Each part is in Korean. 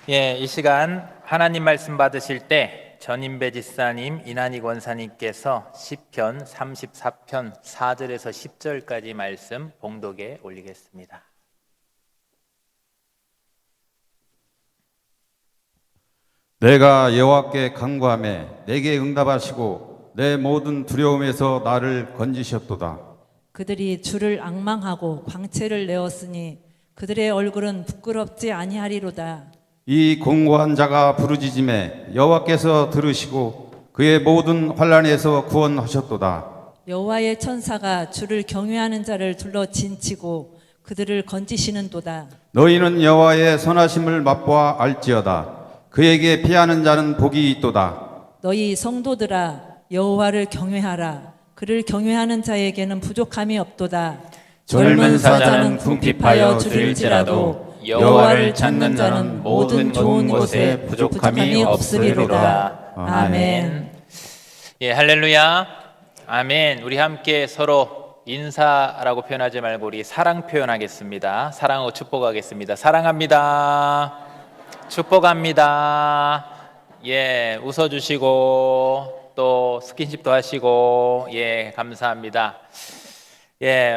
이 시간 하나님 말씀 받으실 때 전인배 지사님, 이난희 권사님께서 시편 34편 4절에서 10절까지 말씀 봉독에 올리겠습니다. 내가 여호와께 간구하매 내게 응답하시고 내 모든 두려움에서 나를 건지셨도다. 그들이 주를 앙망하고 광채를 내었으니 그들의 얼굴은 부끄럽지 아니하리로다. 이 공고한 자가 부르짖음에 여호와께서 들으시고 그의 모든 환난에서 구원하셨도다. 여호와의 천사가 주를 경외하는 자를 둘러 진치고 그들을 건지시는도다. 너희는 여호와의 선하심을 맛보아 알지어다. 그에게 피하는 자는 복이 있도다. 너희 성도들아 여호와를 경외하라. 그를 경외하는 자에게는 부족함이 없도다. 젊은 사자는 궁핍하여 줄일지라도 여호와를 찾는 자는 모든 좋은 것에 부족함이 없으리로다. 아멘. 할렐루야. 아멘. 우리 함께 서로 인사라고 표현하지 말고 우리 사랑 표현하겠습니다. 사랑하고 축복하겠습니다. 사랑합니다. 축복합니다. 웃어주시고 또 스킨십도 하시고 감사합니다.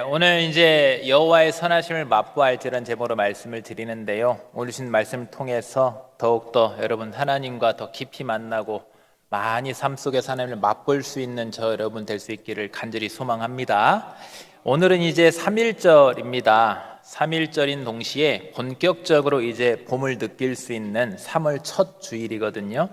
오늘 이제 여호와의 선하심을 맛보알지라는 제목으로 말씀을 드리는데요. 오늘 주신 말씀을 통해서 더욱더 여러분 하나님과 더 깊이 만나고 많이 삶 속에서 하나님을 맛볼 수 있는 저 여러분 될 수 있기를 간절히 소망합니다. 오늘은 이제 3.1절입니다. 3.1절인 동시에 본격적으로 이제 봄을 느낄 수 있는 3월 첫 주일이거든요.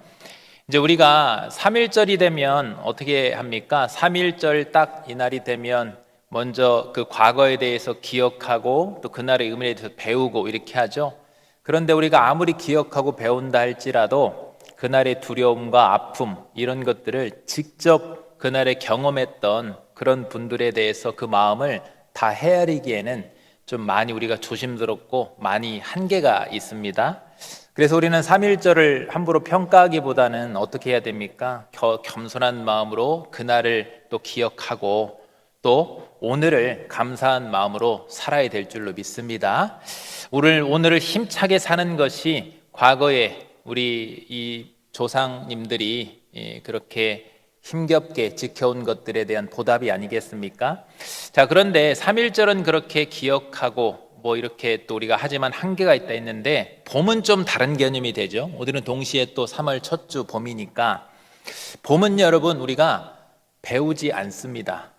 이제 우리가 3.1절이 되면 어떻게 합니까? 3.1절 딱 이날이 되면 먼저 그 과거에 대해서 기억하고 또 그날의 의미에 대해서 배우고 이렇게 하죠. 그런데 우리가 아무리 기억하고 배운다 할지라도 그날의 두려움과 아픔 이런 것들을 직접 그날에 경험했던 그런 분들에 대해서 그 마음을 다 헤아리기에는 좀 많이 우리가 조심스럽고 많이 한계가 있습니다. 그래서 우리는 3.1절을 함부로 평가하기보다는 어떻게 해야 됩니까? 겸손한 마음으로 그날을 또 기억하고 또 오늘을 감사한 마음으로 살아야 될 줄로 믿습니다. 오늘을 힘차게 사는 것이 과거에 우리 이 조상님들이 그렇게 힘겹게 지켜온 것들에 대한 보답이 아니겠습니까? 자, 그런데 3.1절은 그렇게 기억하고 이렇게 또 우리가 하지만 한계가 있다 했는데 봄은 좀 다른 개념이 되죠. 오늘은 동시에 또 3월 첫 주 봄이니까 봄은 여러분 우리가 배우지 않습니다.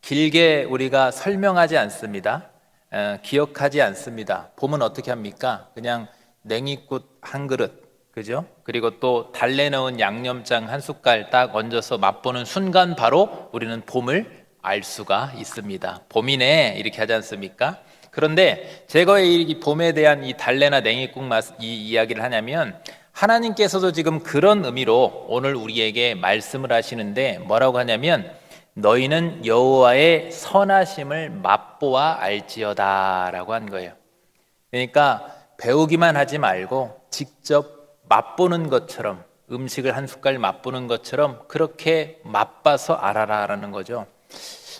길게 우리가 설명하지 않습니다. 기억하지 않습니다. 봄은 어떻게 합니까? 그냥 냉이꽃 한 그릇, 그죠? 그리고 또 달래 넣은 양념장 한 숟갈 딱 얹어서 맛보는 순간 바로 우리는 봄을 알 수가 있습니다. 봄이네 이렇게 하지 않습니까? 그런데 제가 이 봄에 대한 이 달래나 냉이국 맛 이 이야기를 하냐면 하나님께서도 지금 그런 의미로 오늘 우리에게 말씀을 하시는데 뭐라고 하냐면 너희는 여호와의 선하심을 맛보아 알지어다 라고 한 거예요. 그러니까 배우기만 하지 말고 직접 맛보는 것처럼 음식을 한 숟갈 맛보는 것처럼 그렇게 맛봐서 알아라 라는 거죠.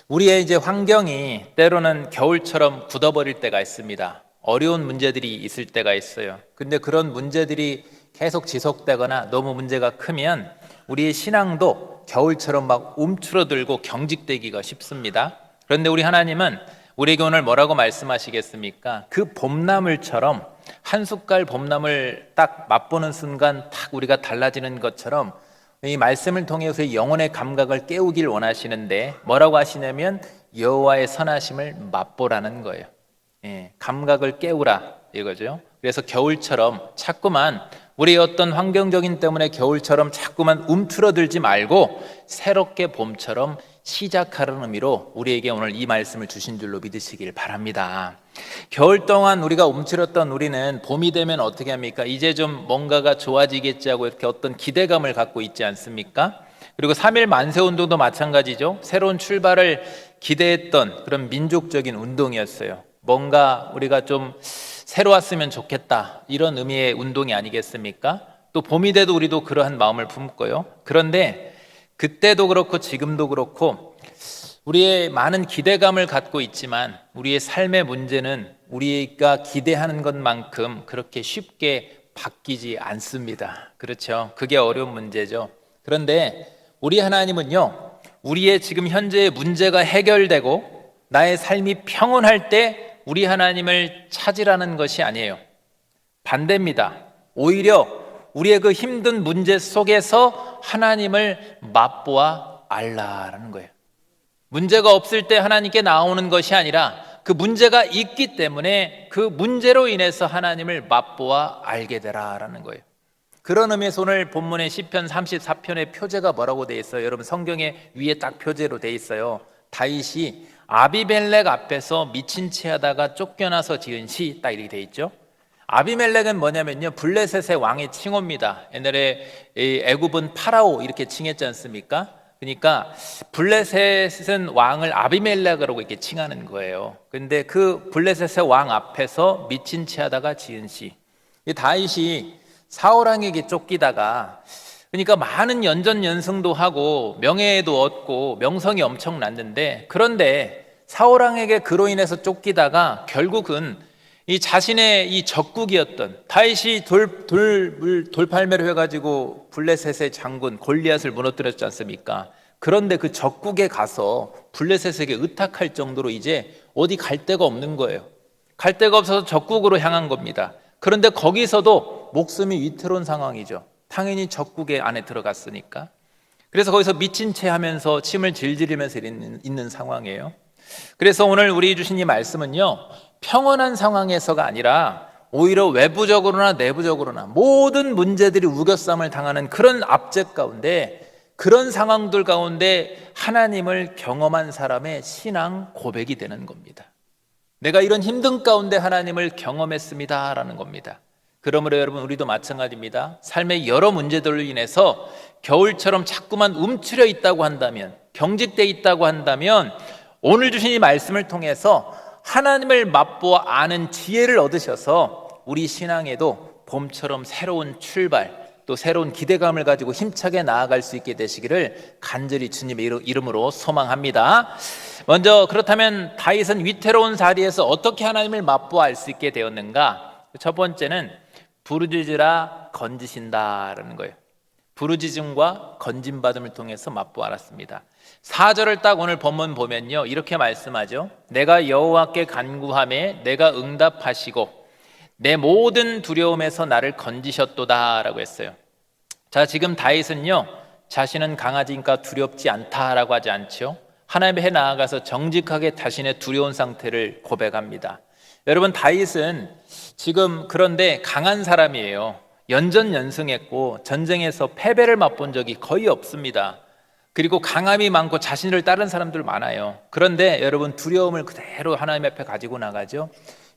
우리의 이제 환경이 때로는 겨울처럼 굳어버릴 때가 있습니다. 어려운 문제들이 있을 때가 있어요. 근데 그런 문제들이 계속 지속되거나 너무 문제가 크면 우리의 신앙도 겨울처럼 막 움츠러들고 경직되기가 쉽습니다. 그런데 우리 하나님은 우리에게 오늘 뭐라고 말씀하시겠습니까? 그 봄나물처럼 한 숟갈 봄나물 딱 맛보는 순간 딱 우리가 달라지는 것처럼 이 말씀을 통해서 영혼의 감각을 깨우길 원하시는데 뭐라고 하시냐면 여호와의 선하심을 맛보라는 거예요. 감각을 깨우라 이거죠. 그래서 겨울처럼 자꾸만 우리의 어떤 환경적인 때문에 겨울처럼 자꾸만 움츠러들지 말고 새롭게 봄처럼 시작하는 의미로 우리에게 오늘 이 말씀을 주신 줄로 믿으시길 바랍니다. 겨울 동안 우리가 움츠렸던 우리는 봄이 되면 어떻게 합니까? 이제 좀 뭔가가 좋아지겠지 하고 이렇게 어떤 기대감을 갖고 있지 않습니까? 그리고 3.1 만세운동도 마찬가지죠. 새로운 출발을 기대했던 그런 민족적인 운동이었어요. 뭔가 우리가 좀 새로 왔으면 좋겠다 이런 의미의 운동이 아니겠습니까? 또 봄이 돼도 우리도 그러한 마음을 품고요. 그런데 그때도 그렇고 지금도 그렇고 우리의 많은 기대감을 갖고 있지만 우리의 삶의 문제는 우리가 기대하는 것만큼 그렇게 쉽게 바뀌지 않습니다. 그렇죠? 그게 어려운 문제죠. 그런데 우리 하나님은요, 우리의 지금 현재의 문제가 해결되고 나의 삶이 평온할 때 우리 하나님을 찾으라는 것이 아니에요. 반대입니다. 오히려 우리의 그 힘든 문제 속에서 하나님을 맛보아 알라라는 거예요. 문제가 없을 때 하나님께 나오는 것이 아니라 그 문제가 있기 때문에 그 문제로 인해서 하나님을 맛보아 알게 되라라는 거예요. 그런 의미에서 오늘 본문의 시편 34편의 표제가 뭐라고 되어 있어요? 여러분 성경에 위에 딱 표제로 되어 있어요. 다윗이 아비멜렉 앞에서 미친 채 하다가 쫓겨나서 지은 시, 딱 이렇게 되어 있죠. 아비멜렉은 뭐냐면요, 블레셋의 왕의 칭호입니다. 옛날에 애굽은 파라오 이렇게 칭했지 않습니까? 그러니까 블레셋은 왕을 아비멜렉이라고 이렇게 칭하는 거예요. 근데 그 블레셋의 왕 앞에서 미친 채 하다가 지은 시. 이 다윗이 사울 왕에게 쫓기다가, 그러니까 많은 연전연승도 하고 명예도 얻고 명성이 엄청났는데, 그런데 사울 왕에게 그로 인해서 쫓기다가 결국은 이 자신의 이 적국이었던 다윗이 돌팔매를 해가지고 블레셋의 장군 골리앗을 무너뜨렸지 않습니까? 그런데 그 적국에 가서 블레셋에게 의탁할 정도로 이제 어디 갈 데가 없는 거예요. 갈 데가 없어서 적국으로 향한 겁니다. 그런데 거기서도 목숨이 위태로운 상황이죠. 당연히 적국의 안에 들어갔으니까. 그래서 거기서 미친 채 하면서 침을 질질 흘리면서 있는 상황이에요. 그래서 오늘 우리 주신 이 말씀은요, 평온한 상황에서가 아니라 오히려 외부적으로나 내부적으로나 모든 문제들이 우겨쌈을 당하는 그런 압제 가운데, 그런 상황들 가운데 하나님을 경험한 사람의 신앙 고백이 되는 겁니다. 내가 이런 힘든 가운데 하나님을 경험했습니다 라는 겁니다. 그러므로 여러분, 우리도 마찬가지입니다. 삶의 여러 문제들로 인해서 겨울처럼 자꾸만 움츠려 있다고 한다면, 경직되어 있다고 한다면, 오늘 주신 이 말씀을 통해서 하나님을 맛보아 아는 지혜를 얻으셔서 우리 신앙에도 봄처럼 새로운 출발, 또 새로운 기대감을 가지고 힘차게 나아갈 수 있게 되시기를 간절히 주님의 이름으로 소망합니다. 먼저, 그렇다면 다윗은 위태로운 자리에서 어떻게 하나님을 맛보아 알 수 있게 되었는가? 첫 번째는 부르짖으라 건지신다라는 거예요. 부르짖음과 건짐받음을 통해서 맛보아 알았습니다. 4절을 딱 오늘 본문 보면요, 이렇게 말씀하죠. 내가 여호와께 간구하매 내가 응답하시고 내 모든 두려움에서 나를 건지셨도다 라고 했어요. 자, 지금 다윗은요, 자신은 강하니까 두렵지 않다라고 하지 않죠. 하나님 앞에 나아가서 정직하게 자신의 두려운 상태를 고백합니다. 여러분, 다윗은 지금 그런데 강한 사람이에요. 연전연승했고 전쟁에서 패배를 맛본 적이 거의 없습니다. 그리고 강함이 많고 자신을 따른 사람들 많아요. 그런데 여러분, 두려움을 그대로 하나님 앞에 가지고 나가죠.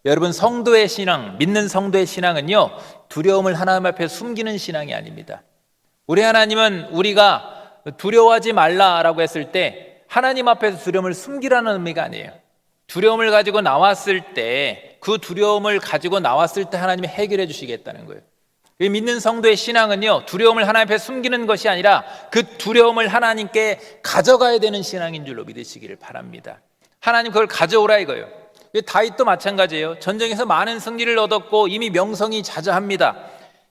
여러분, 성도의 신앙, 믿는 성도의 신앙은요, 두려움을 하나님 앞에 숨기는 신앙이 아닙니다. 우리 하나님은 우리가 두려워하지 말라라고 했을 때 하나님 앞에서 두려움을 숨기라는 의미가 아니에요. 두려움을 가지고 나왔을 때, 그 두려움을 가지고 나왔을 때 하나님이 해결해 주시겠다는 거예요. 믿는 성도의 신앙은요, 두려움을 하나님 앞에 숨기는 것이 아니라 그 두려움을 하나님께 가져가야 되는 신앙인 줄로 믿으시기를 바랍니다. 하나님 그걸 가져오라 이거예요. 다윗도 마찬가지예요. 전쟁에서 많은 승리를 얻었고 이미 명성이 자자합니다.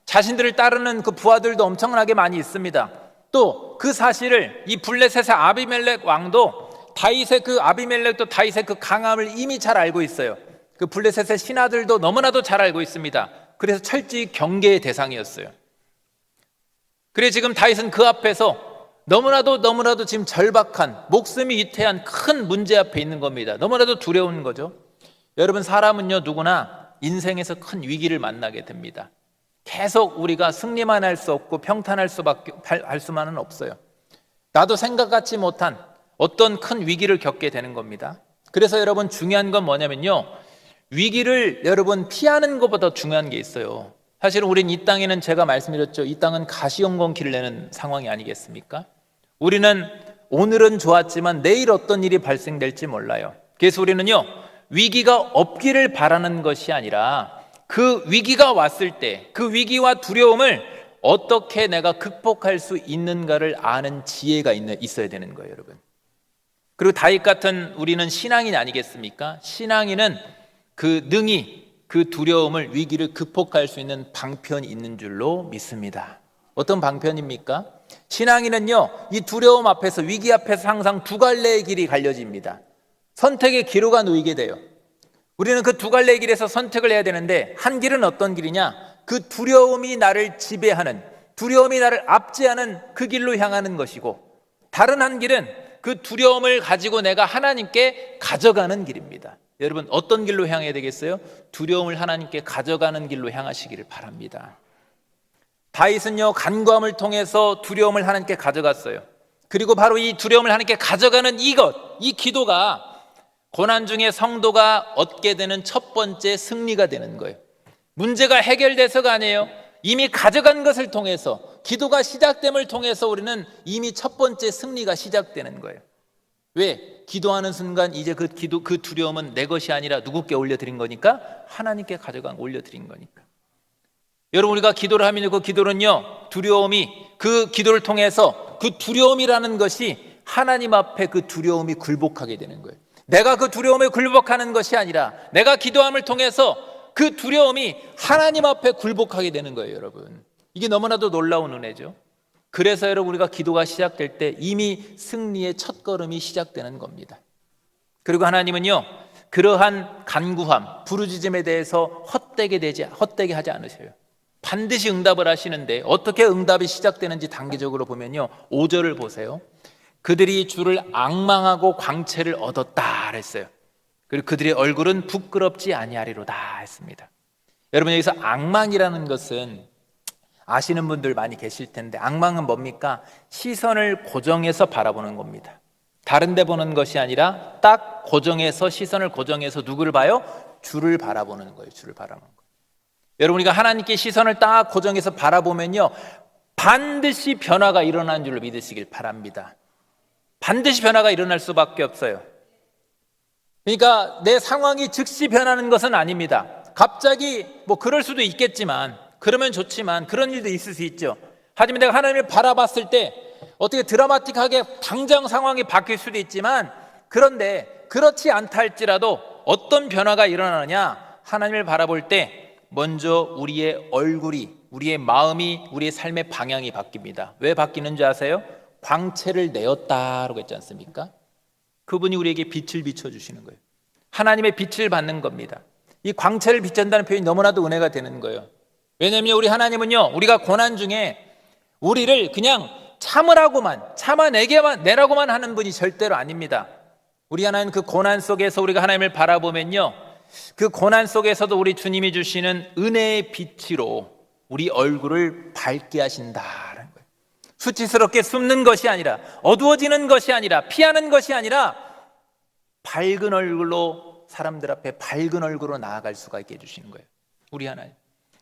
자신들을 따르는 그 부하들도 엄청나게 많이 있습니다. 또 그 사실을 이 블레셋의 아비멜렉 왕도 다윗의 그 아비멜렉도 다윗의 그 강함을 이미 잘 알고 있어요. 그 블레셋의 신하들도 너무나도 잘 알고 있습니다. 그래서 철저히 경계의 대상이었어요. 그래 지금 다윗은 그 앞에서 너무나도 지금 절박한, 목숨이 위태한 큰 문제 앞에 있는 겁니다. 너무나도 두려운 거죠. 여러분, 사람은요, 누구나 인생에서 큰 위기를 만나게 됩니다. 계속 우리가 승리만 할 수 없고 평탄할 수만은 없어요. 나도 생각하지 못한 어떤 큰 위기를 겪게 되는 겁니다. 그래서 여러분, 중요한 건 뭐냐면요, 위기를 여러분 피하는 것보다 중요한 게 있어요. 사실은 우린 이 땅에는, 제가 말씀드렸죠, 이 땅은 가시연공기를 내는 상황이 아니겠습니까? 우리는 오늘은 좋았지만 내일 어떤 일이 발생될지 몰라요. 그래서 우리는요, 위기가 없기를 바라는 것이 아니라 그 위기가 왔을 때 그 위기와 두려움을 어떻게 내가 극복할 수 있는가를 아는 지혜가 있어야 되는 거예요, 여러분. 그리고 다윗 같은 우리는 신앙인 아니겠습니까? 신앙인은 그 능히 그 두려움을, 위기를 극복할 수 있는 방편이 있는 줄로 믿습니다. 어떤 방편입니까? 신앙인은요, 이 두려움 앞에서, 위기 앞에서 항상 두 갈래의 길이 갈려집니다. 선택의 기로가 놓이게 돼요. 우리는 그 두 갈래의 길에서 선택을 해야 되는데, 한 길은 어떤 길이냐? 그 두려움이 나를 지배하는, 두려움이 나를 압제하는 그 길로 향하는 것이고, 다른 한 길은 그 두려움을 가지고 내가 하나님께 가져가는 길입니다. 여러분, 어떤 길로 향해야 되겠어요? 두려움을 하나님께 가져가는 길로 향하시기를 바랍니다. 다윗은요, 간구함을 통해서 두려움을 하나님께 가져갔어요. 그리고 바로 이 두려움을 하나님께 가져가는 이 기도가 고난 중에 성도가 얻게 되는 첫 번째 승리가 되는 거예요. 문제가 해결돼서가 아니에요. 이미 가져간 것을 통해서, 기도가 시작됨을 통해서 우리는 이미 첫 번째 승리가 시작되는 거예요. 왜? 기도하는 순간 이제 그 두려움은 내 것이 아니라 누구께 올려드린 거니까? 하나님께 올려드린 거니까. 여러분, 우리가 기도를 하면 그 기도는요, 두려움이, 그 기도를 통해서 그 두려움이라는 것이 하나님 앞에 그 두려움이 굴복하게 되는 거예요. 내가 그 두려움에 굴복하는 것이 아니라 내가 기도함을 통해서 그 두려움이 하나님 앞에 굴복하게 되는 거예요, 여러분. 이게 너무나도 놀라운 은혜죠. 그래서 여러분, 우리가 기도가 시작될 때 이미 승리의 첫걸음이 시작되는 겁니다. 그리고 하나님은요, 그러한 간구함, 부르짖음에 대해서 헛되게 하지 않으셔요. 반드시 응답을 하시는데, 어떻게 응답이 시작되는지 단계적으로 보면요, 5절을 보세요. 그들이 주를 앙망하고 광채를 얻었다 했어요. 그리고 그들의 얼굴은 부끄럽지 아니하리로다 했습니다. 여러분, 여기서 앙망이라는 것은 아시는 분들 많이 계실 텐데, 앙망은 뭡니까? 시선을 고정해서 바라보는 겁니다. 다른 데 보는 것이 아니라 딱 고정해서, 시선을 고정해서 누구를 봐요? 주를 바라보는 거예요. 주를 바라보는 거예요. 여러분, 우리가 하나님께 시선을 딱 고정해서 바라보면요, 반드시 변화가 일어나는 줄로 믿으시길 바랍니다. 반드시 변화가 일어날 수밖에 없어요. 그러니까 내 상황이 즉시 변하는 것은 아닙니다. 갑자기 그럴 수도 있겠지만, 그러면 좋지만 그런 일도 있을 수 있죠. 하지만 내가 하나님을 바라봤을 때 어떻게 드라마틱하게 당장 상황이 바뀔 수도 있지만, 그런데 그렇지 않다 할지라도 어떤 변화가 일어나느냐? 하나님을 바라볼 때 먼저 우리의 얼굴이, 우리의 마음이, 우리의 삶의 방향이 바뀝니다. 왜 바뀌는 줄 아세요? 광채를 내었다라고 했지 않습니까? 그분이 우리에게 빛을 비춰주시는 거예요. 하나님의 빛을 받는 겁니다. 이 광채를 비춘다는 표현이 너무나도 은혜가 되는 거예요. 왜냐하면 우리 하나님은요, 우리가 고난 중에 우리를 그냥 참아내라고만 하는 분이 절대로 아닙니다. 우리 하나님, 그 고난 속에서 우리가 하나님을 바라보면요, 그 고난 속에서도 우리 주님이 주시는 은혜의 빛으로 우리 얼굴을 밝게 하신다는 거예요. 수치스럽게 숨는 것이 아니라, 어두워지는 것이 아니라, 피하는 것이 아니라 밝은 얼굴로, 사람들 앞에 밝은 얼굴로 나아갈 수가 있게 해주시는 거예요, 우리 하나님.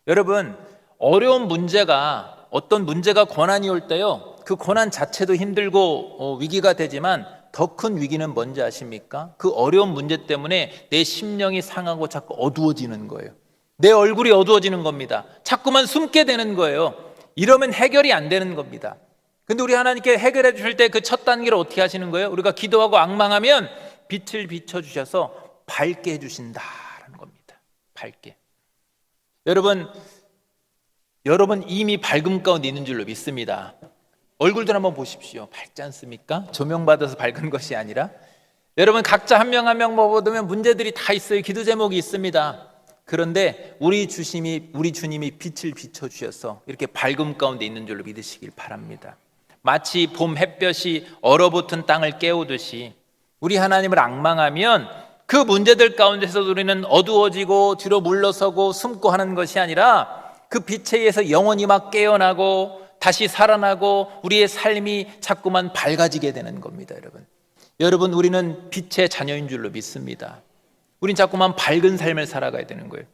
여러분, 어려운 문제가, 어떤 문제가, 고난이 올 때요, 그 고난 자체도 힘들고 위기가 되지만 더 큰 위기는 뭔지 아십니까? 그 어려운 문제 때문에 내 심령이 상하고 자꾸 어두워지는 거예요. 내 얼굴이 어두워지는 겁니다. 자꾸만 숨게 되는 거예요. 이러면 해결이 안 되는 겁니다. 근데 우리 하나님께 해결해 주실 때 그 첫 단계를 어떻게 하시는 거예요? 우리가 기도하고 앙망하면 빛을 비춰주셔서 밝게 해주신다는 겁니다. 밝게. 여러분 이미 밝음 가운데 있는 줄로 믿습니다. 얼굴들 한번 보십시오. 밝지 않습니까? 조명받아서 밝은 것이 아니라. 여러분, 각자 한 명 한 명 보면 문제들이 다 있어요. 기도 제목이 있습니다. 그런데 우리 주님이 빛을 비춰주셔서 이렇게 밝음 가운데 있는 줄로 믿으시길 바랍니다. 마치 봄 햇볕이 얼어붙은 땅을 깨우듯이 우리 하나님을 앙망하면 그 문제들 가운데서 우리는 어두워지고 뒤로 물러서고 숨고 하는 것이 아니라 그 빛에 의해서 영혼이 막 깨어나고 다시 살아나고 우리의 삶이 자꾸만 밝아지게 되는 겁니다. 여러분, 우리는 빛의 자녀인 줄로 믿습니다. 우린 자꾸만 밝은 삶을 살아가야 되는 거예요.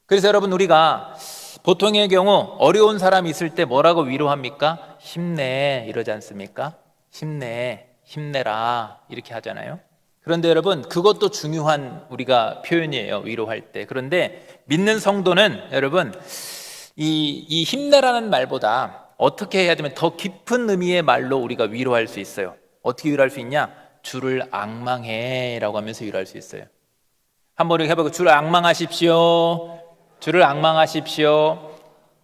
그래서 여러분, 우리가 보통의 경우 어려운 사람이 있을 때 뭐라고 위로합니까? 힘내, 이러지 않습니까? 힘내라, 이렇게 하잖아요. 그런데 여러분, 그것도 중요한 우리가 표현이에요, 위로할 때. 그런데 믿는 성도는 여러분, 이 힘내라는 말보다 어떻게 해야 되면 더 깊은 의미의 말로 우리가 위로할 수 있어요. 어떻게 위로할 수 있냐? 주를 앙망해 라고 하면서 위로할 수 있어요. 한번 이렇게 해보고 주를 앙망하십시오. 주를 앙망하십시오.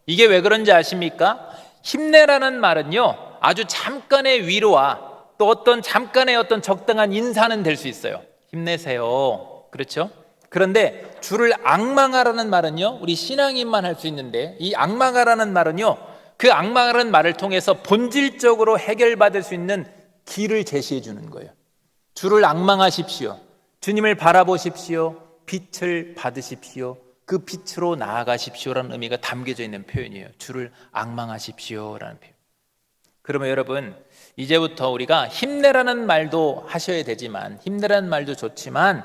이게 왜 그런지 아십니까? 힘내라는 말은요, 아주 잠깐의 위로와 또 어떤 잠깐의 어떤 적당한 인사는 될 수 있어요. 힘내세요. 그렇죠? 그런데 주를 앙망하라는 말은요, 우리 신앙인만 할 수 있는데, 이 앙망하라는 말은요, 그 앙망하라는 말을 통해서 본질적으로 해결받을 수 있는 길을 제시해 주는 거예요. 주를 앙망하십시오. 주님을 바라보십시오. 빛을 받으십시오. 그 빛으로 나아가십시오라는 의미가 담겨져 있는 표현이에요. 주를 앙망하십시오라는 표현. 그러면 여러분, 이제부터 우리가 힘내라는 말도 하셔야 되지만, 힘내라는 말도 좋지만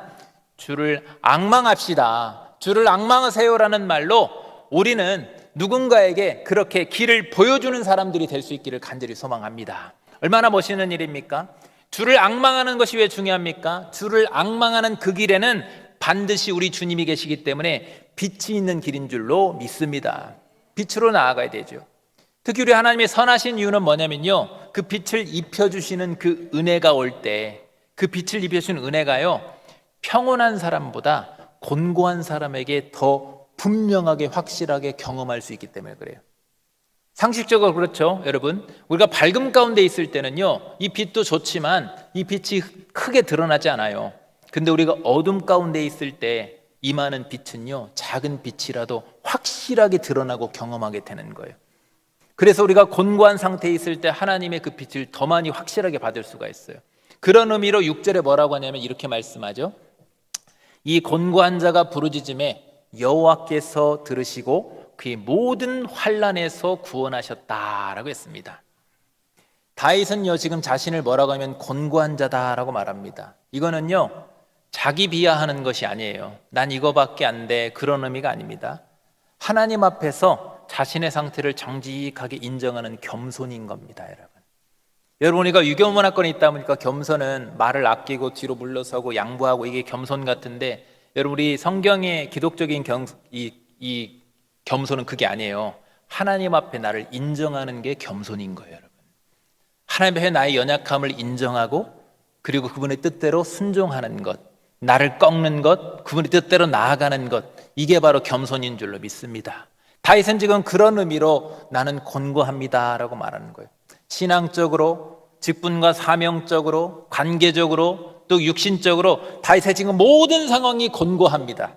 주를 앙망합시다. 주를 앙망하세요라는 말로 우리는 누군가에게 그렇게 길을 보여주는 사람들이 될 수 있기를 간절히 소망합니다. 얼마나 멋있는 일입니까? 주를 앙망하는 것이 왜 중요합니까? 주를 앙망하는 그 길에는 반드시 우리 주님이 계시기 때문에 빛이 있는 길인 줄로 믿습니다. 빛으로 나아가야 되죠. 특히 우리 하나님이 선하신 이유는 뭐냐면요, 그 빛을 입혀주시는 그 은혜가 올 때, 그 빛을 입혀주시는 은혜가요, 평온한 사람보다 곤고한 사람에게 더 분명하게 확실하게 경험할 수 있기 때문에 그래요. 상식적으로 그렇죠, 여러분. 우리가 밝음 가운데 있을 때는요, 이 빛도 좋지만 이 빛이 크게 드러나지 않아요. 근데 우리가 어둠 가운데 있을 때 임하는 빛은요, 작은 빛이라도 확실하게 드러나고 경험하게 되는 거예요. 그래서 우리가 곤고한 상태에 있을 때 하나님의 그 빛을 더 많이 확실하게 받을 수가 있어요. 그런 의미로 6절에 뭐라고 하냐면 이렇게 말씀하죠. 이 곤고한 자가 부르짖음에 여호와께서 들으시고 그의 모든 환난에서 구원하셨다라고 했습니다. 다윗은요, 지금 자신을 뭐라고 하면 곤고한 자다라고 말합니다. 이거는요, 자기 비하하는 것이 아니에요. 난 이거밖에 안 돼, 그런 의미가 아닙니다. 하나님 앞에서 자신의 상태를 정직하게 인정하는 겸손인 겁니다, 여러분. 여러분, 우리가 유교문화권에 있다 보니까 겸손은 말을 아끼고 뒤로 물러서고 양보하고 이게 겸손 같은데, 여러분, 우리 성경의 기독적인 이 겸손은 그게 아니에요. 하나님 앞에 나를 인정하는 게 겸손인 거예요, 여러분. 하나님 앞에 나의 연약함을 인정하고 그리고 그분의 뜻대로 순종하는 것, 나를 꺾는 것, 그분의 뜻대로 나아가는 것, 이게 바로 겸손인 줄로 믿습니다. 다윗은 지금 그런 의미로 나는 곤고합니다라고 말하는 거예요. 신앙적으로, 직분과 사명적으로, 관계적으로, 또 육신적으로 다윗의 지금 모든 상황이 곤고합니다.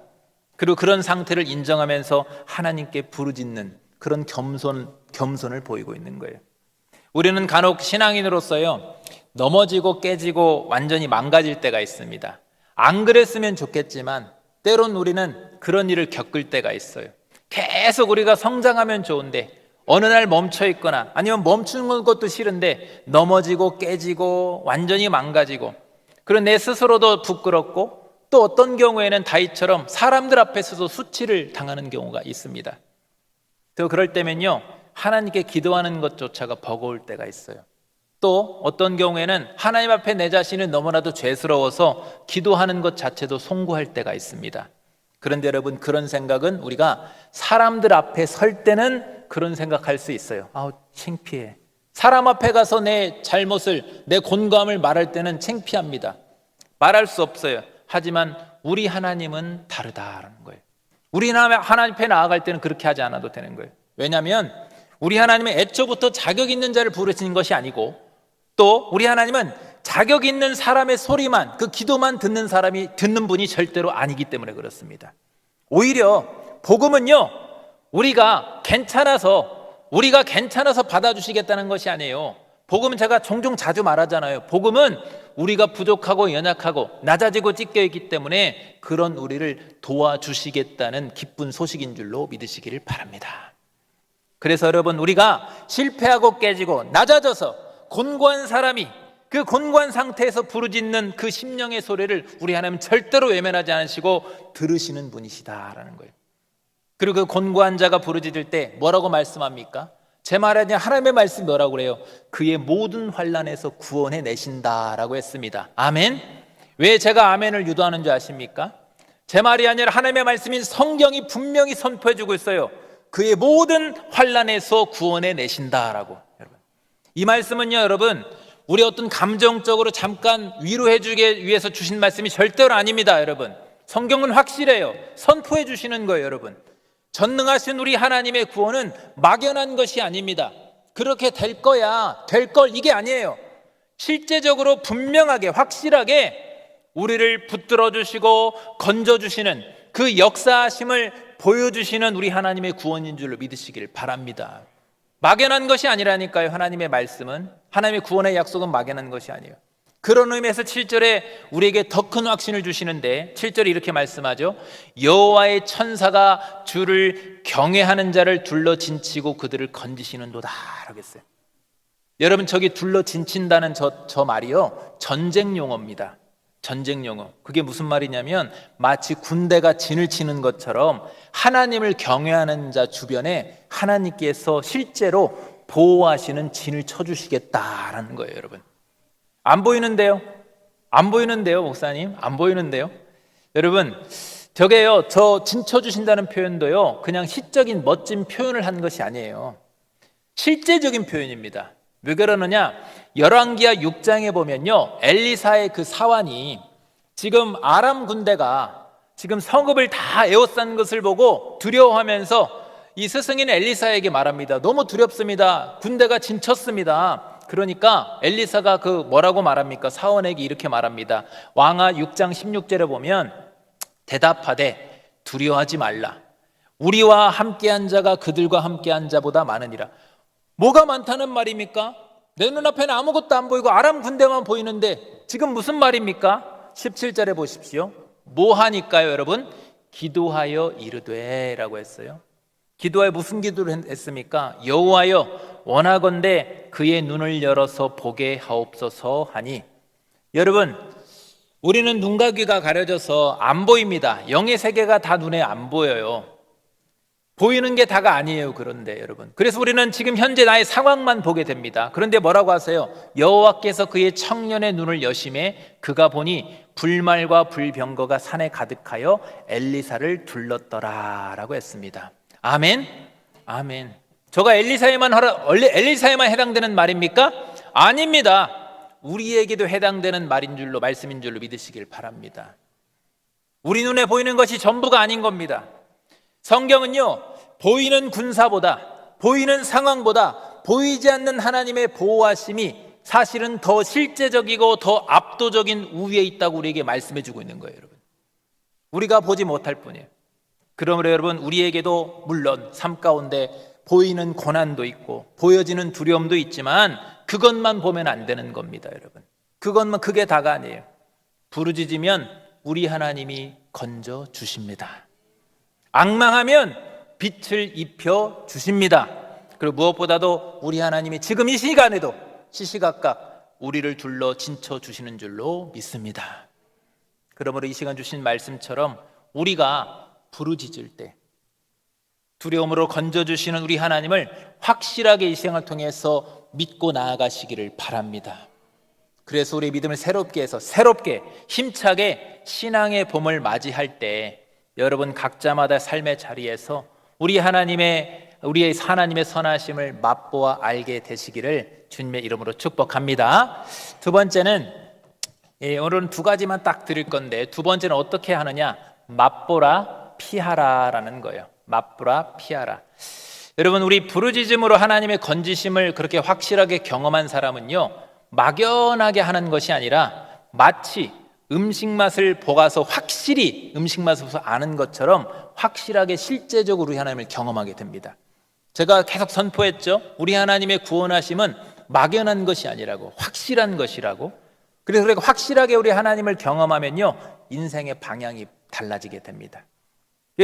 그리고 그런 상태를 인정하면서 하나님께 부르짖는 그런 겸손을 보이고 있는 거예요. 우리는 간혹 신앙인으로서요, 넘어지고 깨지고 완전히 망가질 때가 있습니다. 안 그랬으면 좋겠지만 때론 우리는 그런 일을 겪을 때가 있어요. 계속 우리가 성장하면 좋은데 어느 날 멈춰 있거나 아니면 멈추는 것도 싫은데 넘어지고 깨지고 완전히 망가지고, 그런 내 스스로도 부끄럽고 또 어떤 경우에는 다윗처럼 사람들 앞에서도 수치를 당하는 경우가 있습니다. 또 그럴 때면요, 하나님께 기도하는 것조차가 버거울 때가 있어요. 또 어떤 경우에는 하나님 앞에 내 자신은 너무나도 죄스러워서 기도하는 것 자체도 송구할 때가 있습니다. 그런데 여러분, 그런 생각은 우리가 사람들 앞에 설 때는 그런 생각할 수 있어요. 아우, 창피해. 사람 앞에 가서 내 잘못을, 내 곤고함을 말할 때는 창피합니다. 말할 수 없어요. 하지만 우리 하나님은 다르다라는 거예요. 우리 하나님 앞에 나아갈 때는 그렇게 하지 않아도 되는 거예요. 왜냐하면 우리 하나님은 애초부터 자격 있는 자를 부르시는 것이 아니고, 또 우리 하나님은 자격 있는 사람의 소리만, 그 기도만 듣는 분이 절대로 아니기 때문에 그렇습니다. 오히려 복음은요, 우리가 괜찮아서 받아주시겠다는 것이 아니에요. 복음은 제가 종종 자주 말하잖아요. 복음은 우리가 부족하고 연약하고 낮아지고 찢겨 있기 때문에 그런 우리를 도와주시겠다는 기쁜 소식인 줄로 믿으시기를 바랍니다. 그래서 여러분, 우리가 실패하고 깨지고 낮아져서 곤고한 사람이 그 곤고한 상태에서 부르짖는 그 심령의 소리를 우리 하나님은 절대로 외면하지 않으시고 들으시는 분이시다라는 거예요. 그리고 그 곤고한 자가 부르짖을 때 뭐라고 말씀합니까? 제 말이 아니라 하나님의 말씀이 뭐라고 그래요? 그의 모든 환난에서 구원해 내신다라고 했습니다. 아멘? 왜 제가 아멘을 유도하는 줄 아십니까? 제 말이 아니라 하나님의 말씀인 성경이 분명히 선포해 주고 있어요. 그의 모든 환난에서 구원해 내신다라고. 여러분, 이 말씀은요, 여러분, 우리 어떤 감정적으로 잠깐 위로해 주기 위해서 주신 말씀이 절대로 아닙니다. 여러분, 성경은 확실해요. 선포해 주시는 거예요, 여러분. 전능하신 우리 하나님의 구원은 막연한 것이 아닙니다. 그렇게 될 거야, 될 걸, 이게 아니에요. 실제적으로 분명하게 확실하게 우리를 붙들어 주시고 건져 주시는 그 역사하심을 보여주시는 우리 하나님의 구원인 줄로 믿으시길 바랍니다. 막연한 것이 아니라니까요. 하나님의 말씀은, 하나님의 구원의 약속은 막연한 것이 아니에요. 그런 의미에서 7절에 우리에게 더 큰 확신을 주시는데 7절에 이렇게 말씀하죠. 여호와의 천사가 주를 경외하는 자를 둘러 진치고 그들을 건지시는도다 하겠어요. 여러분, 저기 둘러 진친다는 저 말이요, 전쟁 용어입니다. 전쟁 용어. 그게 무슨 말이냐면 마치 군대가 진을 치는 것처럼 하나님을 경외하는 자 주변에 하나님께서 실제로 보호하시는 진을 쳐주시겠다라는 거예요, 여러분. 안 보이는데요? 안 보이는데요, 목사님? 안 보이는데요? 여러분, 저게요, 저 진 쳐주신다는 표현도요, 그냥 시적인 멋진 표현을 한 것이 아니에요. 실제적인 표현입니다. 왜 그러느냐? 열왕기하 6장에 보면요, 엘리사의 그 사환이 지금 아람 군대가 지금 성읍을 다 에워싼 것을 보고 두려워하면서 이 스승인 엘리사에게 말합니다. 너무 두렵습니다. 군대가 진쳤습니다. 그러니까 엘리사가 그 뭐라고 말합니까? 사원에게 이렇게 말합니다. 왕하 6장 16절에 보면 대답하되 두려워하지 말라. 우리와 함께한 자가 그들과 함께한 자보다 많으니라. 뭐가 많다는 말입니까? 내 눈앞에는 아무것도 안 보이고 아람 군대만 보이는데 지금 무슨 말입니까? 17절에 보십시오. 뭐 하니까요, 여러분? 기도하여 이르되 라고 했어요. 기도하여 무슨 기도를 했습니까? 여호와여 원하건대 그의 눈을 열어서 보게 하옵소서 하니. 여러분, 우리는 눈과 귀가 가려져서 안 보입니다. 영의 세계가 다 눈에 안 보여요. 보이는 게 다가 아니에요. 그런데 여러분, 그래서 우리는 지금 현재 나의 상황만 보게 됩니다. 그런데 뭐라고 하세요? 여호와께서 그의 청년의 눈을 여심해 그가 보니 불말과 불병거가 산에 가득하여 엘리사를 둘렀더라 라고 했습니다. 아멘? 아멘. 저가 엘리사에만 해당되는 말입니까? 아닙니다. 우리에게도 해당되는 말인 줄로, 말씀인 줄로 믿으시길 바랍니다. 우리 눈에 보이는 것이 전부가 아닌 겁니다. 성경은요, 보이는 군사보다, 보이는 상황보다 보이지 않는 하나님의 보호하심이 사실은 더 실제적이고 더 압도적인 우위에 있다고 우리에게 말씀해 주고 있는 거예요, 여러분. 우리가 보지 못할 뿐이에요. 그러므로 여러분, 우리에게도 물론 삶 가운데 보이는 고난도 있고 보여지는 두려움도 있지만 그것만 보면 안 되는 겁니다, 여러분. 그게 다가 아니에요. 부르짖으면 우리 하나님이 건져 주십니다. 앙망하면 빛을 입혀 주십니다. 그리고 무엇보다도 우리 하나님이 지금 이 시간에도 시시각각 우리를 둘러 진쳐 주시는 줄로 믿습니다. 그러므로 이 시간 주신 말씀처럼 우리가 부르짖을 때 두려움으로 건져주시는 우리 하나님을 확실하게 이 생을 통해서 믿고 나아가시기를 바랍니다. 그래서 우리의 믿음을 새롭게 해서 새롭게 힘차게 신앙의 봄을 맞이할 때 여러분 각자마다 삶의 자리에서 우리의 하나님의 선하심을 맛보아 알게 되시기를 주님의 이름으로 축복합니다. 두 번째는 오늘은 두 가지만 딱 드릴 건데, 두 번째는 어떻게 하느냐? 맛보라 피하라라는 거예요. 맛보라 피하라. 여러분, 우리 부르짖음으로 하나님의 건지심을 그렇게 확실하게 경험한 사람은요, 막연하게 하는 것이 아니라 마치 음식 맛을 보아서 확실히 음식 맛을 보아서 아는 것처럼 확실하게 실제적으로 우리 하나님을 경험하게 됩니다. 제가 계속 선포했죠. 우리 하나님의 구원하심은 막연한 것이 아니라고, 확실한 것이라고. 그래서 우리가 확실하게 우리 하나님을 경험하면요, 인생의 방향이 달라지게 됩니다.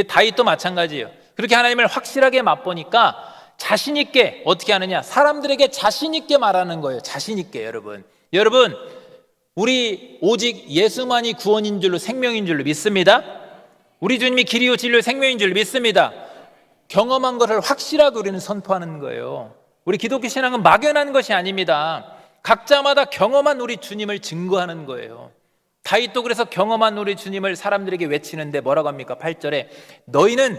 다윗도 마찬가지예요. 그렇게 하나님을 확실하게 맛보니까 자신 있게 어떻게 하느냐? 사람들에게 자신 있게 말하는 거예요. 자신 있게. 여러분, 우리 오직 예수만이 구원인 줄로, 생명인 줄로 믿습니다. 우리 주님이 길이요 진리요 생명인 줄로 믿습니다. 경험한 것을 확실하게 우리는 선포하는 거예요. 우리 기독교 신앙은 막연한 것이 아닙니다. 각자마다 경험한 우리 주님을 증거하는 거예요. 다윗도 그래서 경험한 우리 주님을 사람들에게 외치는데 뭐라고 합니까? 8절에 너희는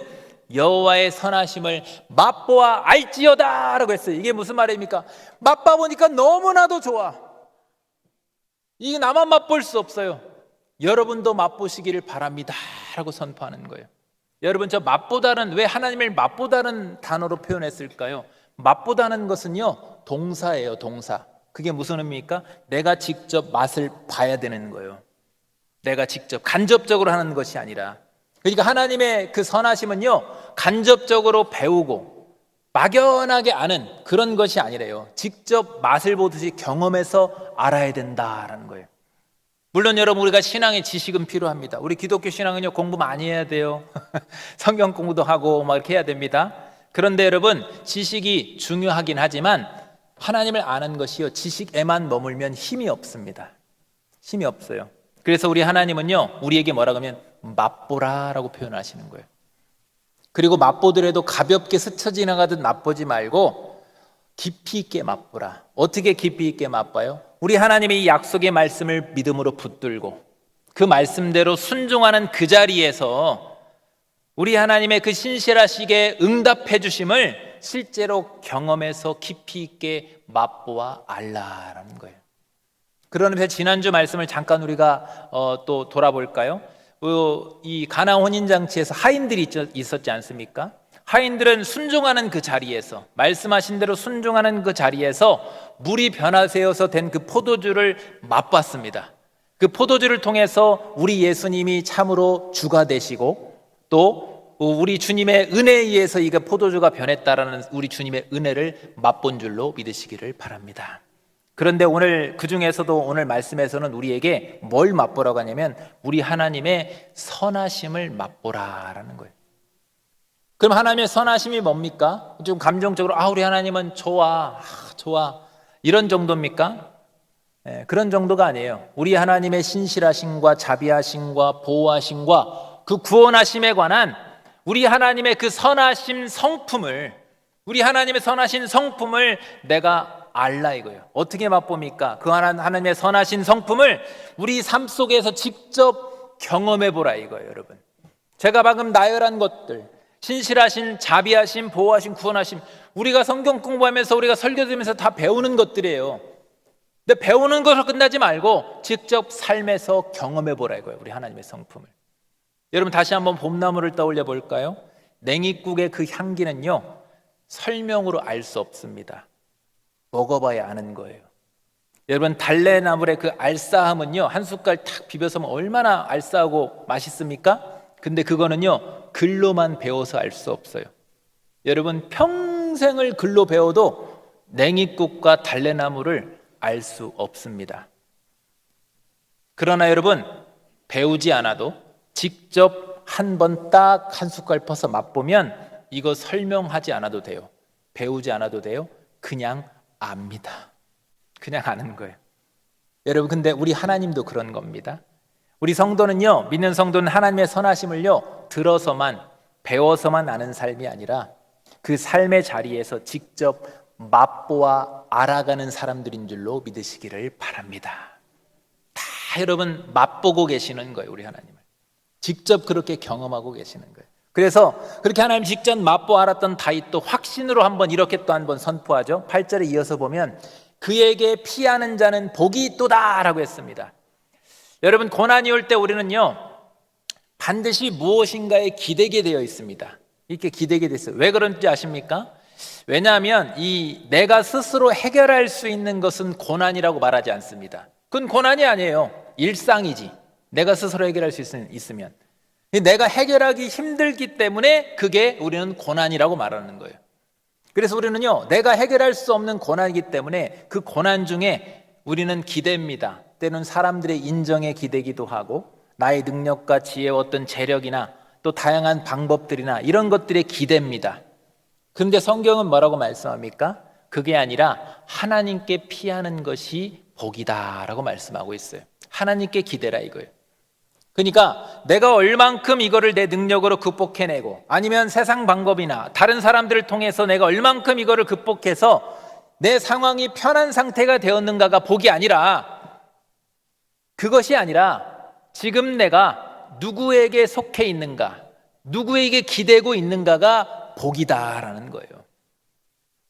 여호와의 선하심을 맛보아 알지어다 라고 했어요. 이게 무슨 말입니까? 맛봐보니까 너무나도 좋아. 이게 나만 맛볼 수 없어요. 여러분도 맛보시기를 바랍니다 라고 선포하는 거예요. 여러분, 저 맛보다는, 왜 하나님을 맛보다는 단어로 표현했을까요? 맛보다는 것은요, 동사예요. 동사. 그게 무슨 의미입니까? 내가 직접 맛을 봐야 되는 거예요. 내가 직접 간접적으로 하는 것이 아니라. 그러니까 하나님의 그 선하심은요, 간접적으로 배우고 막연하게 아는 그런 것이 아니래요. 직접 맛을 보듯이 경험해서 알아야 된다라는 거예요. 물론 여러분, 우리가 신앙의 지식은 필요합니다. 우리 기독교 신앙은요, 공부 많이 해야 돼요. 성경 공부도 하고 막 이렇게 해야 됩니다. 그런데 여러분, 지식이 중요하긴 하지만 하나님을 아는 것이요, 지식에만 머물면 힘이 없습니다. 힘이 없어요. 그래서 우리 하나님은요, 우리에게 뭐라고 하면 맛보라라고 표현하시는 거예요. 그리고 맛보더라도 가볍게 스쳐 지나가듯 맛보지 말고 깊이 있게 맛보라. 어떻게 깊이 있게 맛봐요? 우리 하나님의 이 약속의 말씀을 믿음으로 붙들고 그 말씀대로 순종하는 그 자리에서 우리 하나님의 그 신실하시게 응답해 주심을 실제로 경험해서 깊이 있게 맛보아 알라라는 거예요. 그러면서 지난주 말씀을 잠깐 우리가 또 돌아볼까요? 이 가나 혼인잔치에서 하인들이 있었지 않습니까? 하인들은 순종하는 그 자리에서, 말씀하신 대로 순종하는 그 자리에서 물이 변화되어서 된 그 포도주를 맛봤습니다. 그 포도주를 통해서 우리 예수님이 참으로 주가 되시고 또 우리 주님의 은혜에 의해서 이게 포도주가 변했다라는 우리 주님의 은혜를 맛본 줄로 믿으시기를 바랍니다. 그런데 오늘 그 중에서도 오늘 말씀에서는 우리에게 뭘 맛보라고 하냐면 우리 하나님의 선하심을 맛보라라는 거예요. 그럼 하나님의 선하심이 뭡니까? 좀 감정적으로 우리 하나님은 좋아 이런 정도입니까? 그런 정도가 아니에요. 우리 하나님의 신실하심과 자비하심과 보호하심과 그 구원하심에 관한 우리 하나님의 그 선하심 성품을, 우리 하나님의 선하신 성품을 내가 알라 이거예요. 어떻게 맛봅니까? 그 하나님의 선하신 성품을 우리 삶 속에서 직접 경험해 보라 이거예요. 여러분, 제가 방금 나열한 것들, 신실하신, 자비하심, 보호하심, 구원하심, 우리가 성경 공부하면서 우리가 설교 들으면서 다 배우는 것들이에요. 근데 배우는 것으로 끝나지 말고 직접 삶에서 경험해 보라 이거예요. 우리 하나님의 성품을. 여러분, 다시 한번 봄나무를 떠올려 볼까요? 냉이국의 그 향기는요, 설명으로 알 수 없습니다. 먹어봐야 아는 거예요. 여러분, 달래나물의 그 알싸함은요, 한 숟갈 탁 비벼서 먹으면 얼마나 알싸하고 맛있습니까? 근데 그거는요, 글로만 배워서 알 수 없어요. 여러분, 평생을 글로 배워도 냉이국과 달래나물을 알 수 없습니다. 그러나 여러분, 배우지 않아도 직접 한 번 딱 한 숟갈 퍼서 맛보면 이거 설명하지 않아도 돼요. 배우지 않아도 돼요. 그냥 압니다. 그냥 아는 거예요. 여러분, 근데 우리 하나님도 그런 겁니다. 우리 성도는요, 믿는 성도는 하나님의 선하심을요, 들어서만, 배워서만 아는 삶이 아니라 그 삶의 자리에서 직접 맛보아 알아가는 사람들인 줄로 믿으시기를 바랍니다. 다 여러분 맛보고 계시는 거예요. 우리 하나님을 직접 그렇게 경험하고 계시는 거예요. 그래서 그렇게 하나님 직접 맛보아 알았던 다윗도 확신으로 한번 이렇게 또 한번 선포하죠. 8절에 이어서 보면 그에게 피하는 자는 복이 있도다 라고 했습니다. 여러분, 고난이 올 때 우리는요, 반드시 무엇인가에 기대게 되어 있습니다. 이렇게 기대게 됐어요. 왜 그런지 아십니까? 왜냐하면 이 내가 스스로 해결할 수 있는 것은 고난이라고 말하지 않습니다. 그건 고난이 아니에요. 일상이지. 내가 스스로 해결할 수 있으면. 내가 해결하기 힘들기 때문에 그게 우리는 고난이라고 말하는 거예요. 그래서 우리는요, 내가 해결할 수 없는 고난이기 때문에 그 고난 중에 우리는 기대입니다. 때는 사람들의 인정에 기대기도 하고 나의 능력과 지혜의 어떤 재력이나 또 다양한 방법들이나 이런 것들에 기대입니다. 그런데 성경은 뭐라고 말씀합니까? 그게 아니라 하나님께 피하는 것이 복이다라고 말씀하고 있어요. 하나님께 기대라 이거예요. 그러니까 내가 얼만큼 이거를 내 능력으로 극복해내고 아니면 세상 방법이나 다른 사람들을 통해서 내가 얼만큼 이거를 극복해서 내 상황이 편한 상태가 되었는가가 복이 아니라, 그것이 아니라 지금 내가 누구에게 속해 있는가, 누구에게 기대고 있는가가 복이다라는 거예요.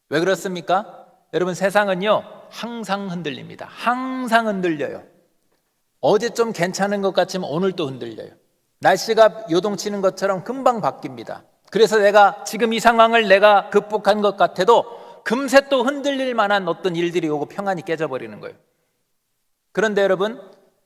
왜 그렇습니까? 여러분, 세상은요 항상 흔들립니다. 항상 흔들려요. 어제 좀 괜찮은 것 같지만 오늘 또 흔들려요. 날씨가 요동치는 것처럼 금방 바뀝니다. 그래서 내가 지금 이 상황을 내가 극복한 것 같아도 금세 또 흔들릴 만한 어떤 일들이 오고 평안이 깨져버리는 거예요. 그런데 여러분,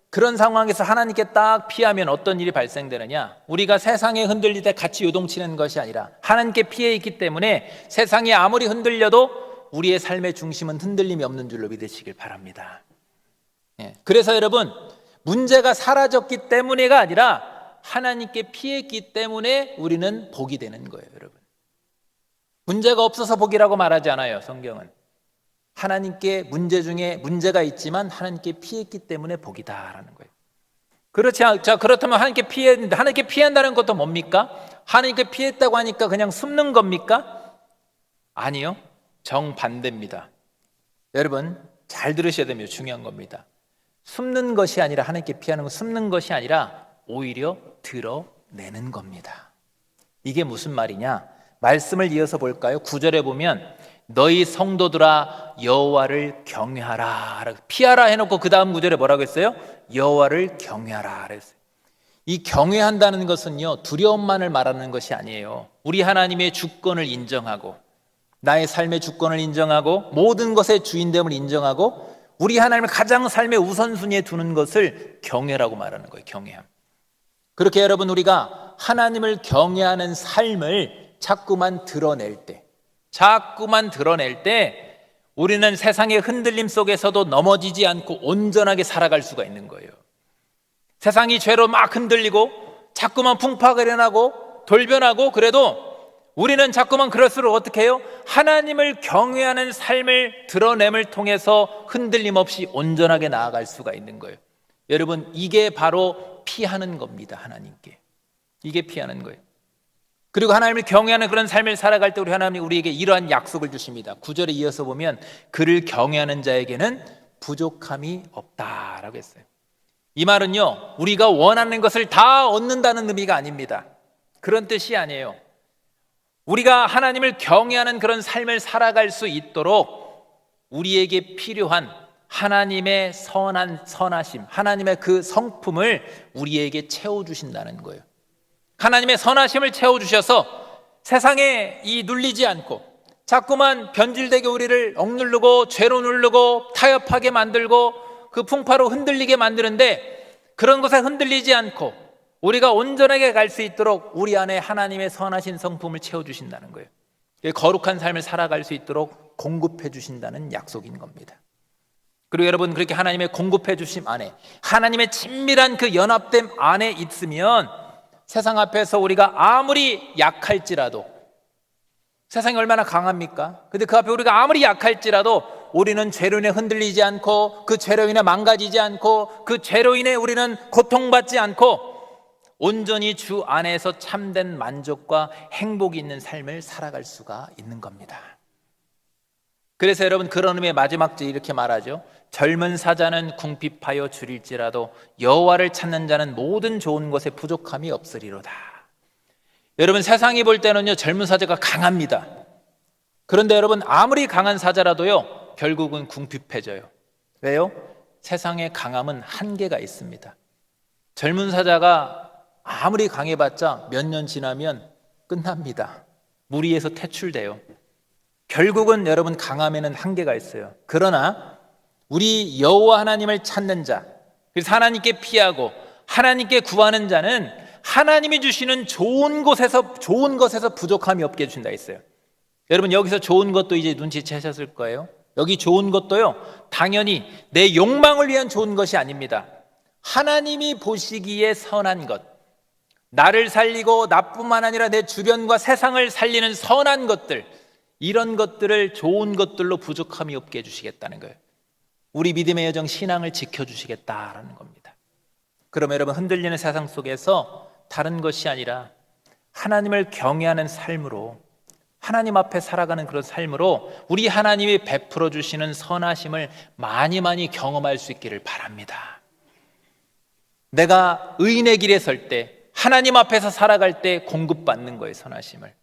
그런 상황에서 하나님께 딱 피하면 어떤 일이 발생되느냐? 우리가 세상에 흔들릴 때 같이 요동치는 것이 아니라 하나님께 피해 있기 때문에 세상이 아무리 흔들려도 우리의 삶의 중심은 흔들림이 없는 줄로 믿으시길 바랍니다. 그래서 여러분, 문제가 사라졌기 때문에가 아니라 하나님께 피했기 때문에 우리는 복이 되는 거예요, 여러분. 문제가 없어서 복이라고 말하지 않아요, 성경은. 하나님께 문제 중에 문제가 있지만 하나님께 피했기 때문에 복이다라는 거예요. 그렇지 않죠? 그렇다면 하나님께 피했는데, 하나님께 피한다는 것도 뭡니까? 하나님께 피했다고 하니까 그냥 숨는 겁니까? 아니요, 정반대입니다. 여러분 잘 들으셔야 됩니다. 중요한 겁니다. 숨는 것이 아니라, 하나님께 피하는 건 숨는 것이 아니라 오히려 드러내는 겁니다. 이게 무슨 말이냐? 말씀을 이어서 볼까요? 9절에 보면 너희 성도들아 여호와를 경외하라. 피하라 해놓고 그 다음 9절에 뭐라고 했어요? 여호와를 경외하라 그랬어요. 이 경외한다는 것은요, 두려움만을 말하는 것이 아니에요. 우리 하나님의 주권을 인정하고, 나의 삶의 주권을 인정하고, 모든 것의 주인됨을 인정하고, 우리 하나님을 가장 삶의 우선순위에 두는 것을 경외라고 말하는 거예요. 경외함. 그렇게 여러분, 우리가 하나님을 경외하는 삶을 자꾸만 드러낼 때 우리는 세상의 흔들림 속에서도 넘어지지 않고 온전하게 살아갈 수가 있는 거예요. 세상이 죄로 막 흔들리고 자꾸만 풍파가 일어나고 돌변하고, 그래도 우리는 자꾸만 그럴수록 어떻게 해요? 하나님을 경외하는 삶을 드러냄을 통해서 흔들림 없이 온전하게 나아갈 수가 있는 거예요. 여러분, 이게 바로 피하는 겁니다. 하나님께. 이게 피하는 거예요. 그리고 하나님을 경외하는 그런 삶을 살아갈 때 우리 하나님이 우리에게 이러한 약속을 주십니다. 9절에 이어서 보면 그를 경외하는 자에게는 부족함이 없다라고 했어요. 이 말은요, 우리가 원하는 것을 다 얻는다는 의미가 아닙니다. 그런 뜻이 아니에요. 우리가 하나님을 경외하는 그런 삶을 살아갈 수 있도록 우리에게 필요한 하나님의 선하심, 하나님의 그 성품을 우리에게 채워주신다는 거예요. 하나님의 선하심을 채워주셔서 세상에 눌리지 않고 자꾸만 변질되게 우리를 억누르고 죄로 누르고 타협하게 만들고 그 풍파로 흔들리게 만드는데, 그런 것에 흔들리지 않고 우리가 온전하게 갈 수 있도록 우리 안에 하나님의 선하신 성품을 채워주신다는 거예요. 거룩한 삶을 살아갈 수 있도록 공급해 주신다는 약속인 겁니다. 그리고 여러분, 그렇게 하나님의 공급해 주심 안에, 하나님의 친밀한 그 연합됨 안에 있으면 세상 앞에서 우리가 아무리 약할지라도, 세상이 얼마나 강합니까? 근데 그 앞에 우리가 아무리 약할지라도 우리는 죄로 인해 흔들리지 않고, 그 죄로 인해 망가지지 않고, 그 죄로 인해 우리는 고통받지 않고 온전히 주 안에서 참된 만족과 행복이 있는 삶을 살아갈 수가 있는 겁니다. 그래서 여러분, 그런 의미의 마지막 절 이렇게 말하죠. 젊은 사자는 궁핍하여 줄일지라도 여호와를 찾는 자는 모든 좋은 것에 부족함이 없으리로다. 여러분, 세상이 볼 때는요, 젊은 사자가 강합니다. 그런데 여러분, 아무리 강한 사자라도요, 결국은 궁핍해져요. 왜요? 세상의 강함은 한계가 있습니다. 젊은 사자가 아무리 강해봤자 몇 년 지나면 끝납니다. 무리에서 퇴출돼요. 결국은 여러분, 강함에는 한계가 있어요. 그러나 우리 여호와 하나님을 찾는 자, 그래서 하나님께 피하고 하나님께 구하는 자는 하나님이 주시는 좋은 것에서 부족함이 없게 해주신다 했어요. 여러분, 여기서 좋은 것도 이제 눈치채셨을 거예요. 여기 좋은 것도요, 당연히 내 욕망을 위한 좋은 것이 아닙니다. 하나님이 보시기에 선한 것, 나를 살리고 나뿐만 아니라 내 주변과 세상을 살리는 선한 것들, 이런 것들을 좋은 것들로 부족함이 없게 해주시겠다는 거예요. 우리 믿음의 여정 신앙을 지켜주시겠다라는 겁니다. 그러면 여러분, 흔들리는 세상 속에서 다른 것이 아니라 하나님을 경외하는 삶으로, 하나님 앞에 살아가는 그런 삶으로 우리 하나님이 베풀어 주시는 선하심을 많이 경험할 수 있기를 바랍니다. 내가 의인의 길에 설 때, 하나님 앞에서 살아갈 때 공급받는 거예요, 선하심을.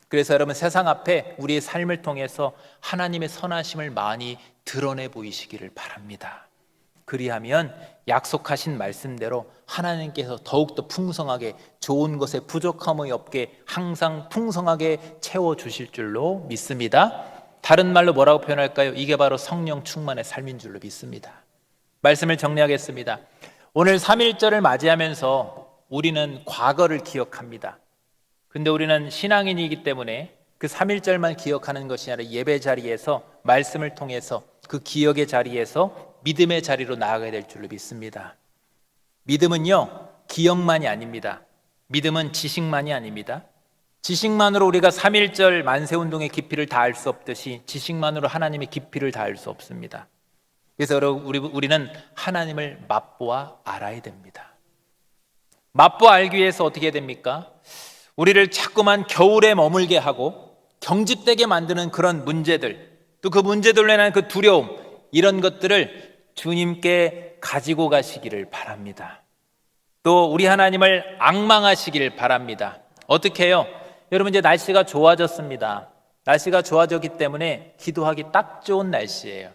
그래서 여러분, 세상 앞에 우리의 삶을 통해서 하나님의 선하심을 많이 드러내 보이시기를 바랍니다. 그리하면 약속하신 말씀대로 하나님께서 더욱더 풍성하게 좋은 것에 부족함이 없게 항상 풍성하게 채워주실 줄로 믿습니다. 다른 말로 뭐라고 표현할까요? 이게 바로 성령 충만의 삶인 줄로 믿습니다. 말씀을 정리하겠습니다. 오늘 3.1절을 맞이하면서 우리는 과거를 기억합니다. 근데 우리는 신앙인이기 때문에 그 3.1절만 기억하는 것이 아니라 예배 자리에서 말씀을 통해서 그 기억의 자리에서 믿음의 자리로 나아가야 될 줄로 믿습니다. 믿음은요, 기억만이 아닙니다. 믿음은 지식만이 아닙니다. 지식만으로 우리가 3.1절 만세운동의 깊이를 다 알 수 없듯이 지식만으로 하나님의 깊이를 다 알 수 없습니다. 그래서 우리는 하나님을 맛보아 알아야 됩니다. 맛보아 알기 위해서 어떻게 해야 됩니까? 우리를 자꾸만 겨울에 머물게 하고 경직되게 만드는 그런 문제들, 또 그 문제들로 인한 그 두려움, 이런 것들을 주님께 가지고 가시기를 바랍니다. 또 우리 하나님을 앙망하시길 바랍니다. 어떻게 해요? 여러분, 이제 날씨가 좋아졌습니다. 날씨가 좋아졌기 때문에 기도하기 딱 좋은 날씨예요.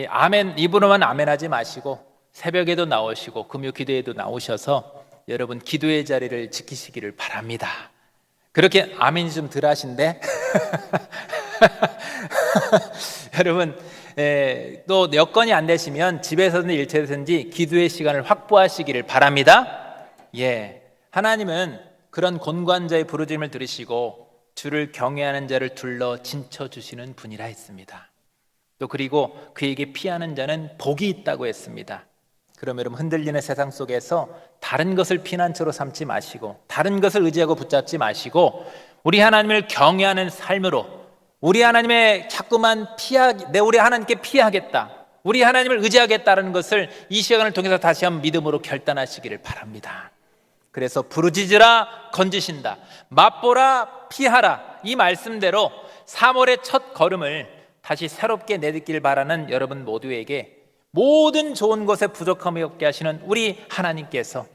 아멘, 입으로만 아멘하지 마시고 새벽에도 나오시고 금요 기도에도 나오셔서 여러분 기도의 자리를 지키시기를 바랍니다. 그렇게 아멘이 좀 덜 하신데 여러분, 또 여건이 안 되시면 집에서든 일터에서든지 기도의 시간을 확보하시기를 바랍니다. 하나님은 그런 곤관자의 부르짖음을 들으시고 주를 경외하는 자를 둘러 진쳐주시는 분이라 했습니다. 또 그리고 그에게 피하는 자는 복이 있다고 했습니다. 그럼 여러분, 흔들리는 세상 속에서 다른 것을 피난처로 삼지 마시고 다른 것을 의지하고 붙잡지 마시고 우리 하나님을 경외하는 삶으로 우리 하나님의 자꾸만 우리 하나님께 피하겠다, 우리 하나님을 의지하겠다는 것을 이 시간을 통해서 다시 한번 믿음으로 결단하시기를 바랍니다. 그래서 부르짖으라 건지신다, 맛보라 피하라, 이 말씀대로 3월의 첫 걸음을 다시 새롭게 내딛길 바라는 여러분 모두에게 모든 좋은 것에 부족함이 없게 하시는 우리 하나님께서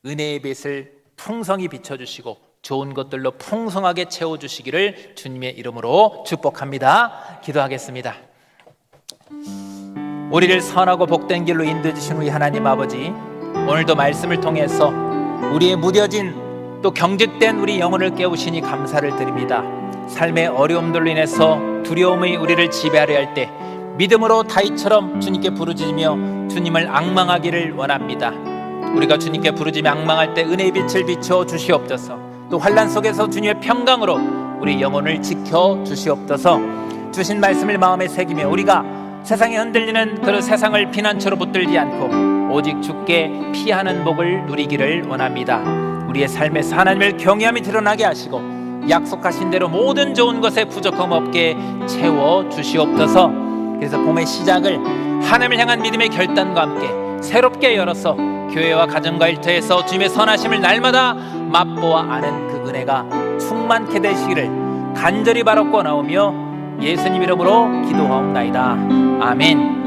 은혜의 빛을 풍성히 비춰주시고 좋은 것들로 풍성하게 채워주시기를 주님의 이름으로 축복합니다. 기도하겠습니다. 우리를 선하고 복된 길로 인도해 주신 우리 하나님 아버지, 오늘도 말씀을 통해서 우리의 무뎌진 또 경직된 우리 영혼을 깨우시니 감사를 드립니다. 삶의 어려움들로 인해서 두려움이 우리를 지배하려 할 때 믿음으로 다윗처럼 주님께 부르짖으며 주님을 앙망하기를 원합니다. 우리가 주님께 부르짖으며 앙망할 때 은혜의 빛을 비춰 주시옵소서. 또 환난 속에서 주님의 평강으로 우리 영혼을 지켜 주시옵소서. 주신 말씀을 마음에 새기며 우리가 세상에 흔들리는 그 세상을 피난처로 붙들지 않고 오직 주께 피하는 복을 누리기를 원합니다. 우리의 삶에서 하나님을 경외함이 드러나게 하시고 약속하신 대로 모든 좋은 것에 부족함 없게 채워 주시옵소서. 그래서 봄의 시작을 하나님을 향한 믿음의 결단과 함께 새롭게 열어서 교회와 가정과 일터에서 주님의 선하심을 날마다 맛보아 아는 그 은혜가 충만케 되시기를 간절히 바라고 나오며 예수님 이름으로 기도하옵나이다. 아멘.